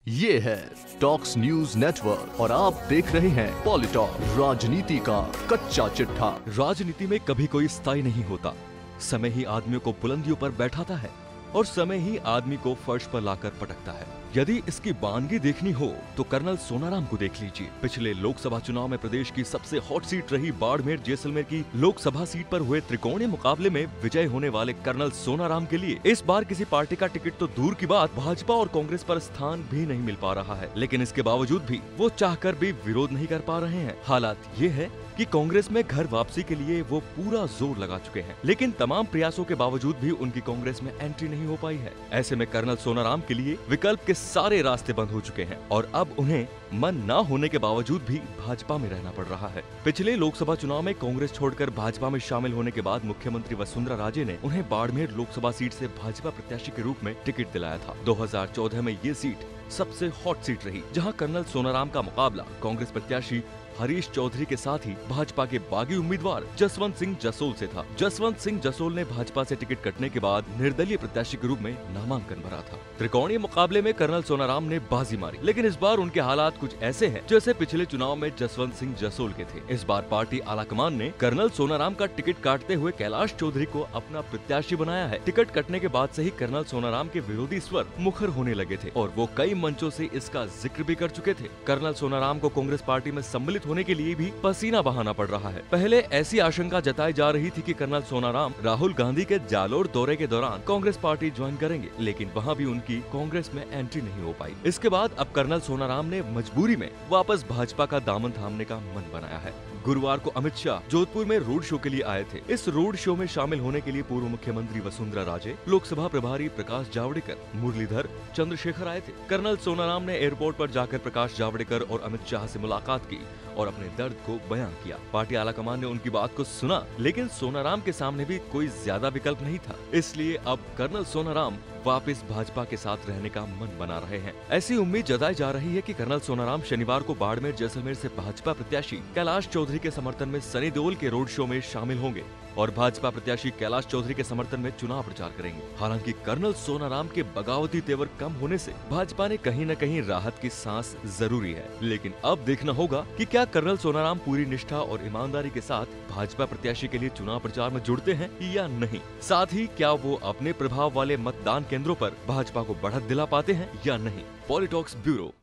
ये है talks news network और आप देख रहे हैं पॉलिटॉक, राजनीति का कच्चा चिट्ठा। राजनीति में कभी कोई स्थायी नहीं होता। समय ही आदमियों को बुलंदियों पर बैठाता है और समय ही आदमी को फर्श पर लाकर पटकता है। यदि इसकी बानगी देखनी हो तो कर्नल सोनाराम को देख लीजिए। पिछले लोकसभा चुनाव में प्रदेश की सबसे हॉट सीट रही बाड़मेर जैसलमेर की लोकसभा सीट पर हुए त्रिकोणीय मुकाबले में विजय होने वाले कर्नल सोनाराम के लिए इस बार किसी पार्टी का टिकट तो दूर की बात, भाजपा और कांग्रेस पर स्थान भी नहीं मिल पा रहा है। लेकिन इसके बावजूद भी वो चाहकर भी विरोध नहीं कर पा रहे हैं। हालात ये है कि कांग्रेस में घर वापसी के लिए वो पूरा जोर लगा चुके हैं, लेकिन तमाम प्रयासों के बावजूद भी उनकी कांग्रेस में एंट्री नहीं हो पाई है। ऐसे में कर्नल सोनाराम के लिए विकल्प के सारे रास्ते बंद हो चुके हैं और अब उन्हें मन न होने के बावजूद भी भाजपा में रहना पड़ रहा है। पिछले लोकसभा चुनाव में कांग्रेस छोड़कर भाजपा में शामिल होने के बाद मुख्यमंत्री वसुंधरा राजे ने उन्हें बाड़मेर लोकसभा सीट से भाजपा प्रत्याशी के रूप में टिकट दिलाया था। 2014 में ये सीट सबसे हॉट सीट रही, जहां कर्नल सोनाराम का मुकाबला कांग्रेस प्रत्याशी हरीश चौधरी के साथ ही भाजपा के बागी उम्मीदवार जसवंत सिंह जसोल से था। जसवंत सिंह जसोल ने भाजपा से टिकट कटने के बाद निर्दलीय प्रत्याशी के रूप में नामांकन भरा था। त्रिकोणीय मुकाबले में कर्नल सोनाराम ने बाजी मारी, लेकिन इस बार उनके हालात कुछ ऐसे हैं जैसे पिछले चुनाव में जसवंत सिंह जसोल के थे। इस बार पार्टी आलाकमान ने कर्नल सोनाराम का टिकट काटते हुए कैलाश चौधरी को अपना प्रत्याशी बनाया है। टिकट कटने के बाद से ही कर्नल सोनाराम के विरोधी स्वर मुखर होने लगे थे और वो कई मंचों से इसका जिक्र भी कर चुके थे। कर्नल सोनाराम को कांग्रेस पार्टी में सम्मिलित होने के लिए भी पसीना बहाना पड़ रहा है। पहले ऐसी आशंका जताई जा रही थी कि कर्नल सोनाराम राहुल गांधी के जालोर दौरे के दौरान कांग्रेस पार्टी ज्वाइन करेंगे, लेकिन वहां भी उनकी कांग्रेस में एंट्री नहीं हो पाई। इसके बाद अब कर्नल सोनाराम ने मजबूरी में वापस भाजपा का दामन थामने का मन बनाया है। गुरुवार को अमित शाह जोधपुर में रोड शो के लिए आए थे। इस रोड शो में शामिल होने के लिए पूर्व मुख्यमंत्री वसुंधरा राजे, लोकसभा प्रभारी प्रकाश जावड़ेकर, मुरलीधर, चंद्रशेखर आए थे। कर्नल सोनाराम ने एयरपोर्ट पर जाकर प्रकाश जावड़ेकर और अमित शाह से मुलाकात की और अपने दर्द को बयां किया। पार्टी आलाकमान ने उनकी बात को सुना, लेकिन सोनाराम के सामने भी कोई ज्यादा विकल्प नहीं था। इसलिए अब कर्नल सोनाराम वापस भाजपा के साथ रहने का मन बना रहे हैं। ऐसी उम्मीद जताई जा रही है कि कर्नल सोनाराम शनिवार को बाड़मेर जैसलमेर से भाजपा प्रत्याशी कैलाश चौधरी के समर्थन में सनी देओल के रोड शो में शामिल होंगे और भाजपा प्रत्याशी कैलाश चौधरी के समर्थन में चुनाव प्रचार करेंगे। हालांकि कर्नल सोनाराम के बगावती तेवर कम होने से भाजपा ने कहीं न कहीं राहत की सांस जरूरी है, लेकिन अब देखना होगा कि क्या कर्नल सोनाराम पूरी निष्ठा और ईमानदारी के साथ भाजपा प्रत्याशी के लिए चुनाव प्रचार में जुड़ते हैं या नहीं। साथ ही क्या वो अपने प्रभाव वाले मतदान केंद्रों पर भाजपा को बढ़त दिला पाते हैं या नहीं। पॉलिटॉक्स ब्यूरो।